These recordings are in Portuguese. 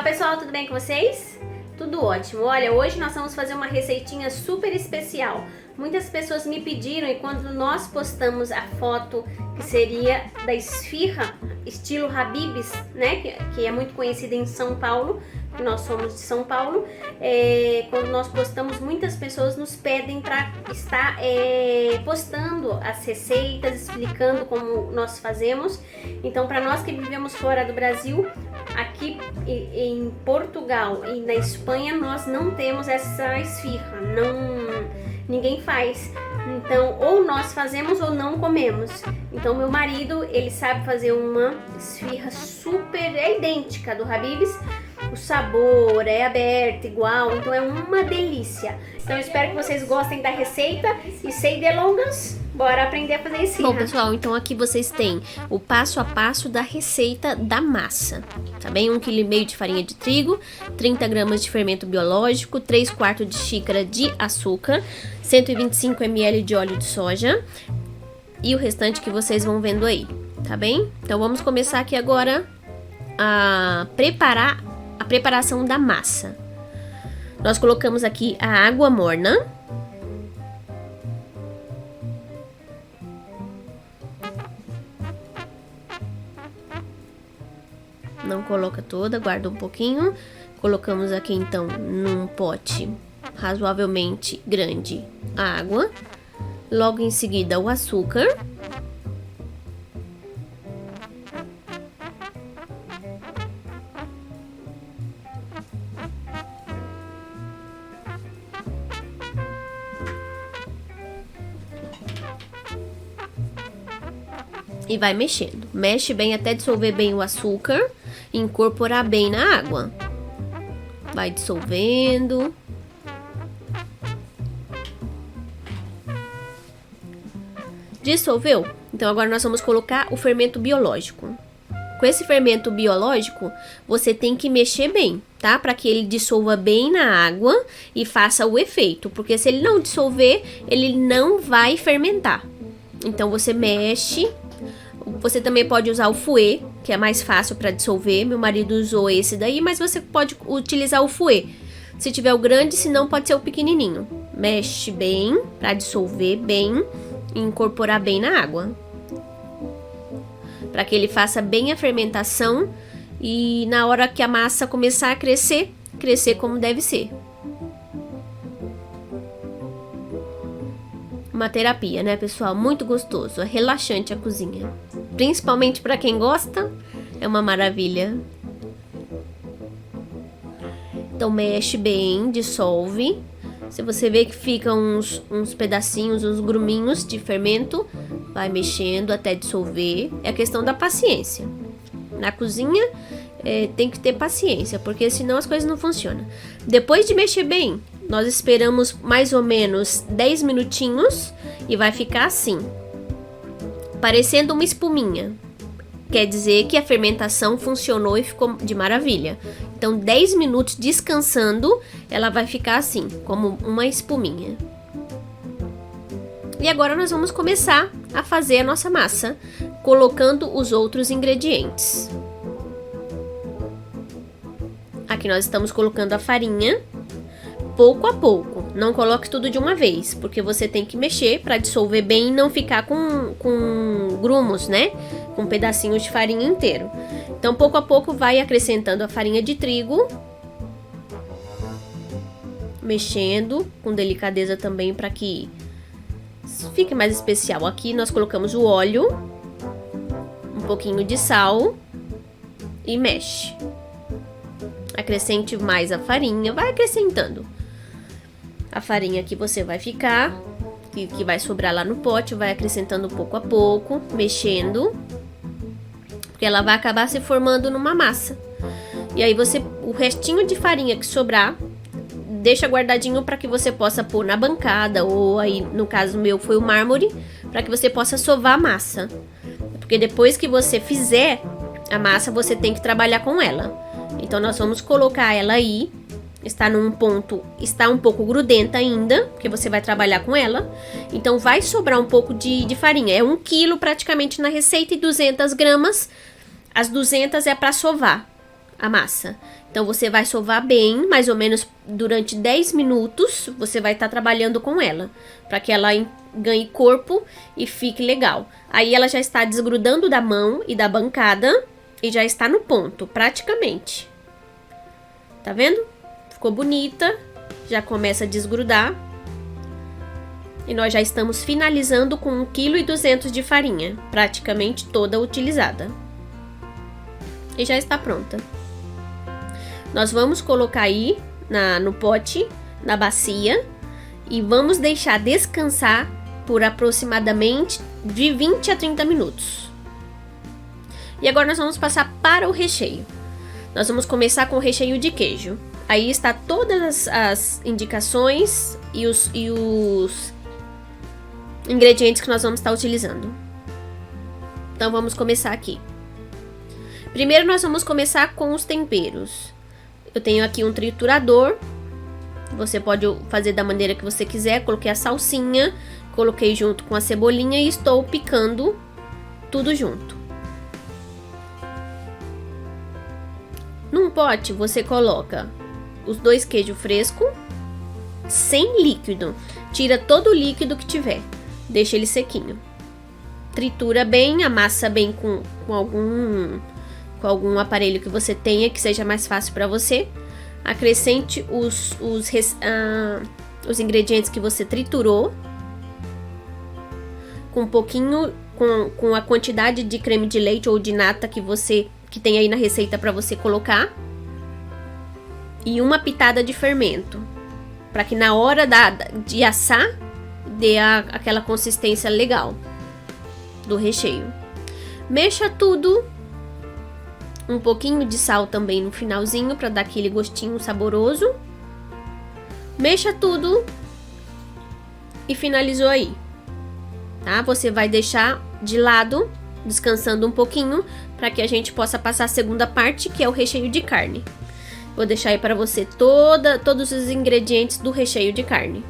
Fala pessoal, tudo bem com vocês? Tudo ótimo. Olha, hoje nós vamos fazer uma receitinha super especial. Muitas pessoas me pediram e quando nós postamos a foto que seria da esfirra estilo Habib's, né, que é muito conhecida em São Paulo, nós somos de São Paulo, quando nós postamos, muitas pessoas nos pedem para estar postando as receitas, explicando como nós fazemos. Então, para nós que vivemos fora do Brasil, aqui em Portugal e na Espanha, nós não temos essa esfirra, ninguém faz. Então, ou nós fazemos ou não comemos. Então, meu marido, ele sabe fazer uma esfirra super idêntica do Habib's. O sabor é aberto, igual, então é uma delícia. Então eu espero que vocês gostem da receita e sem delongas, bora aprender a fazer esfirra. Bom, pessoal, então aqui vocês têm o passo a passo da receita da massa, tá bem? 1,5 kg de farinha de trigo, 30 gramas de fermento biológico, 3/4 de xícara de açúcar, 125 ml de óleo de soja e o restante que vocês vão vendo aí, tá bem? Então vamos começar aqui agora a preparação da massa. Nós colocamos aqui a água morna. Não coloca toda, guarda um pouquinho. Colocamos aqui então num pote razoavelmente grande a água. Logo em seguida o açúcar. E vai mexendo. Mexe bem até dissolver bem o açúcar e incorporar bem na água. Vai dissolvendo. Dissolveu? Então agora nós vamos colocar o fermento biológico. Com esse fermento biológico, você tem que mexer bem, tá? Para que ele dissolva bem na água e faça o efeito. Porque se ele não dissolver, ele não vai fermentar. Então você mexe. Você também pode usar o fouet, que é mais fácil para dissolver. Meu marido usou esse daí, mas você pode utilizar o fouet. Se tiver o grande, se não, pode ser o pequenininho. Mexe bem para dissolver bem e incorporar bem na água. Para que ele faça bem a fermentação e na hora que a massa começar a crescer como deve ser. Uma terapia, né, pessoal? Muito gostoso, é relaxante a cozinha. Principalmente para quem gosta, é uma maravilha. Então mexe bem, dissolve. Se você vê que fica uns pedacinhos, uns gruminhos de fermento, vai mexendo até dissolver. É a questão da paciência. Na cozinha tem que ter paciência, porque senão as coisas não funcionam. Depois de mexer bem, nós esperamos mais ou menos 10 minutinhos e vai ficar assim, parecendo uma espuminha. Quer dizer que a fermentação funcionou e ficou de maravilha. Então 10 minutos descansando, ela vai ficar assim, como uma espuminha. E agora nós vamos começar a fazer a nossa massa, colocando os outros ingredientes. Aqui nós estamos colocando a farinha, pouco a pouco. Não coloque tudo de uma vez, porque você tem que mexer para dissolver bem e não ficar com grumos, né? Com pedacinhos de farinha inteiro. Então, pouco a pouco, vai acrescentando a farinha de trigo. Mexendo com delicadeza também para que fique mais especial. Aqui nós colocamos o óleo, um pouquinho de sal e mexe. Acrescente mais a farinha, vai acrescentando. A farinha que você vai ficar, que vai sobrar lá no pote, vai acrescentando pouco a pouco, mexendo, porque ela vai acabar se formando numa massa. E aí o restinho de farinha que sobrar, deixa guardadinho para que você possa pôr na bancada, ou aí, no caso meu, foi o mármore, para que você possa sovar a massa. Porque depois que você fizer a massa, você tem que trabalhar com ela. Então nós vamos colocar ela aí. Está num ponto, está um pouco grudenta ainda, porque você vai trabalhar com ela. Então vai sobrar um pouco de farinha. É 1 kg praticamente na receita e 200 gramas. As 200 é para sovar a massa. Então você vai sovar bem, mais ou menos durante 10 minutos, você vai estar trabalhando com ela, para que ela ganhe corpo e fique legal. Aí ela já está desgrudando da mão e da bancada e já está no ponto, praticamente. Tá vendo? Ficou bonita, já começa a desgrudar. E nós já estamos finalizando com 1,2 kg de farinha, praticamente toda utilizada. E já está pronta. Nós vamos colocar aí no pote, na bacia, e vamos deixar descansar por aproximadamente de 20 a 30 minutos. E agora nós vamos passar para o recheio. Nós vamos começar com o recheio de queijo. Aí está todas as indicações e os ingredientes que nós vamos estar utilizando. Então vamos começar aqui. Primeiro nós vamos começar com os temperos. Eu tenho aqui um triturador. Você pode fazer da maneira que você quiser. Coloquei a salsinha, coloquei junto com a cebolinha e estou picando tudo junto. Num pote você coloca os 2 queijos frescos, sem líquido. Tira todo o líquido que tiver. Deixa ele sequinho. Tritura bem, amassa bem com algum aparelho que você tenha, que seja mais fácil para você. Acrescente os ingredientes que você triturou. Com um pouquinho, com a quantidade de creme de leite ou de nata que tem aí na receita para você colocar. E uma pitada de fermento. Para que na hora de assar, dê aquela consistência legal do recheio. Mexa tudo. Um pouquinho de sal também no finalzinho para dar aquele gostinho saboroso. Mexa tudo e finalizou aí, tá? Você vai deixar de lado, descansando um pouquinho, para que a gente possa passar a segunda parte, que é o recheio de carne. Vou deixar aí para você todos os ingredientes do recheio de carne.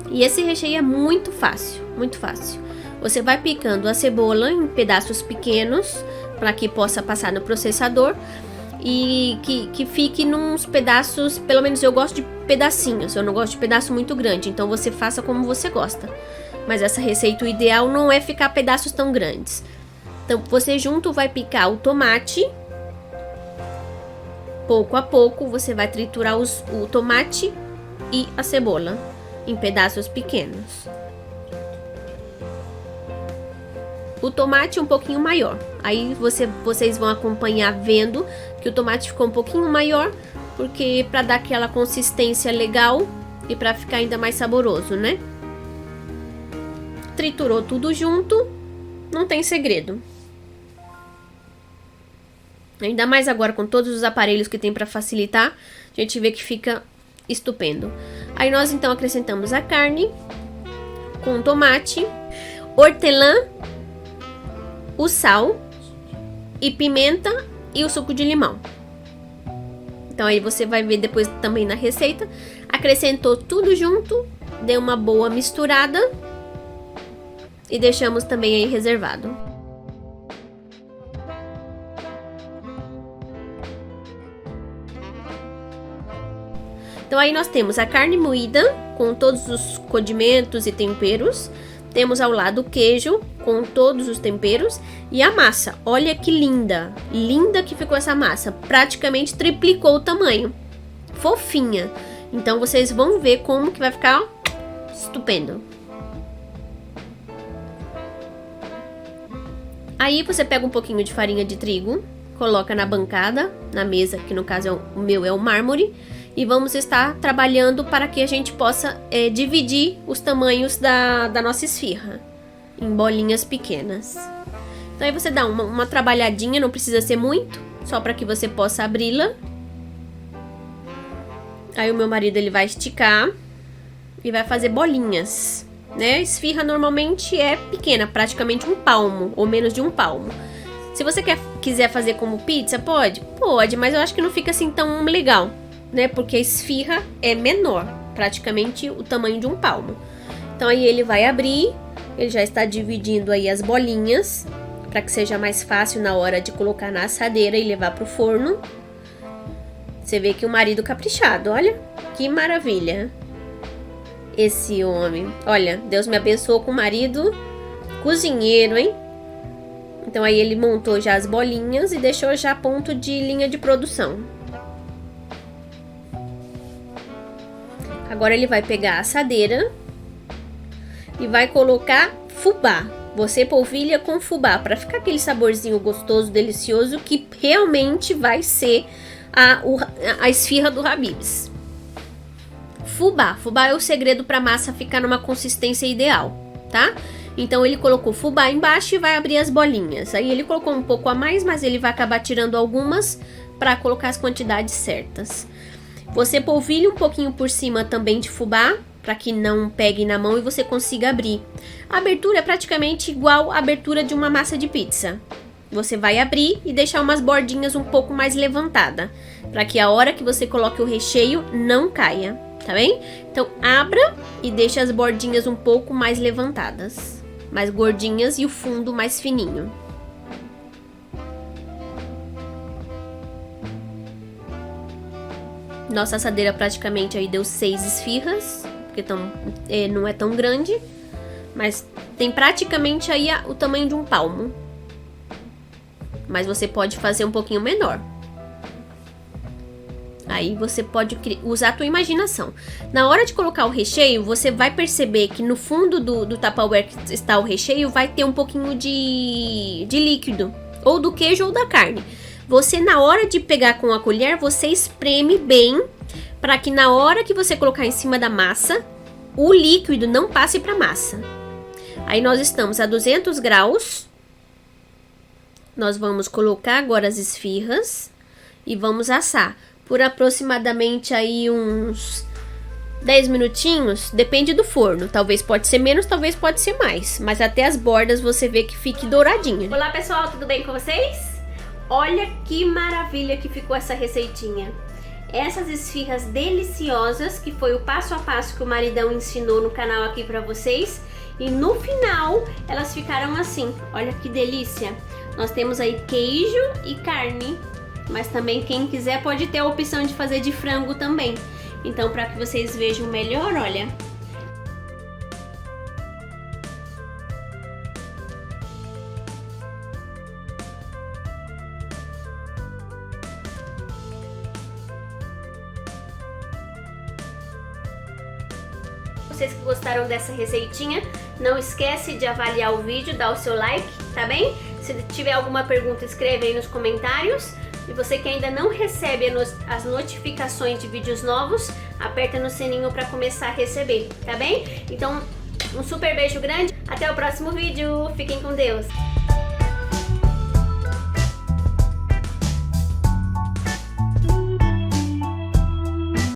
E esse recheio é muito fácil, muito fácil. Você vai picando a cebola em pedaços pequenos, para que possa passar no processador. E que fique nos pedaços, pelo menos eu gosto de pedacinhos, eu não gosto de pedaço muito grande. Então você faça como você gosta. Mas essa receita, o ideal não é ficar pedaços tão grandes. Então você junto vai picar o tomate. Pouco a pouco você vai triturar o tomate e a cebola em pedaços pequenos. O tomate um pouquinho maior. Aí vocês vão acompanhar vendo que o tomate ficou um pouquinho maior, porque para dar aquela consistência legal e para ficar ainda mais saboroso, né? Triturou tudo junto, não tem segredo. Ainda mais agora com todos os aparelhos que tem para facilitar, a gente vê que fica estupendo. Aí nós então acrescentamos a carne com tomate, hortelã, o sal e pimenta e o suco de limão. Então aí você vai ver depois também na receita. Acrescentou tudo junto, deu uma boa misturada e deixamos também aí reservado. Então aí nós temos a carne moída com todos os condimentos e temperos. Temos ao lado o queijo com todos os temperos e a massa. Olha que linda, linda que ficou essa massa. Praticamente triplicou o tamanho. Fofinha. Então vocês vão ver como que vai ficar, ó, estupendo. Aí você pega um pouquinho de farinha de trigo, coloca na bancada, na mesa, que no caso o meu é o mármore. E vamos estar trabalhando para que a gente possa dividir os tamanhos da nossa esfirra em bolinhas pequenas. Então aí você dá uma trabalhadinha, não precisa ser muito, só para que você possa abri-la. Aí o meu marido ele vai esticar e vai fazer bolinhas, né? A esfirra normalmente é pequena, praticamente um palmo ou menos de um palmo. Se você quiser fazer como pizza, pode, mas eu acho que não fica assim tão legal, né? Porque a esfirra é menor, praticamente o tamanho de um palmo. Então aí ele vai abrir Ele já está dividindo aí as bolinhas, para que seja mais fácil na hora de colocar na assadeira e levar pro forno. Você vê que o marido caprichado, olha, que maravilha. Esse homem, olha, Deus me abençoou com um marido cozinheiro, hein? Então aí ele montou já as bolinhas e deixou já a ponto de linha de produção. Agora ele vai pegar a assadeira e vai colocar fubá. Você polvilha com fubá para ficar aquele saborzinho gostoso, delicioso, que realmente vai ser a esfirra do Habib's. Fubá é o segredo para a massa ficar numa consistência ideal, tá? Então ele colocou fubá embaixo e vai abrir as bolinhas. Aí ele colocou um pouco a mais, mas ele vai acabar tirando algumas para colocar as quantidades certas. Você polvilha um pouquinho por cima também de fubá, para que não pegue na mão e você consiga abrir. A abertura é praticamente igual à abertura de uma massa de pizza. Você vai abrir e deixar umas bordinhas um pouco mais levantada, para que a hora que você coloque o recheio não caia, tá bem? Então abra e deixe as bordinhas um pouco mais levantadas, mais gordinhas, e o fundo mais fininho. Nossa assadeira praticamente aí deu 6 esfirras, porque não é tão grande, mas tem praticamente aí o tamanho de um palmo. Mas você pode fazer um pouquinho menor. Aí você pode usar a tua imaginação. Na hora de colocar o recheio, você vai perceber que no fundo do Tupperware que está o recheio vai ter um pouquinho de líquido, ou do queijo ou da carne. Você, na hora de pegar com a colher, você espreme bem, para que na hora que você colocar em cima da massa, o líquido não passe para a massa. Aí nós estamos a 200 graus. Nós vamos colocar agora as esfirras e vamos assar por aproximadamente aí uns 10 minutinhos, depende do forno. Talvez pode ser menos, talvez pode ser mais, mas até as bordas você vê que fique douradinha. Olá pessoal, tudo bem com vocês? Olha que maravilha que ficou essa receitinha. Essas esfirras deliciosas, que foi o passo a passo que o maridão ensinou no canal aqui pra vocês. E no final, elas ficaram assim, olha que delícia. Nós temos aí queijo e carne, mas também quem quiser pode ter a opção de fazer de frango também. Então, para que vocês vejam melhor, olha. Vocês que gostaram dessa receitinha, não esquece de avaliar o vídeo, dar o seu like, tá bem? Se tiver alguma pergunta, escreve aí nos comentários. E você que ainda não recebe as notificações de vídeos novos, aperta no sininho para começar a receber, tá bem? Então, um super beijo grande, até o próximo vídeo, fiquem com Deus!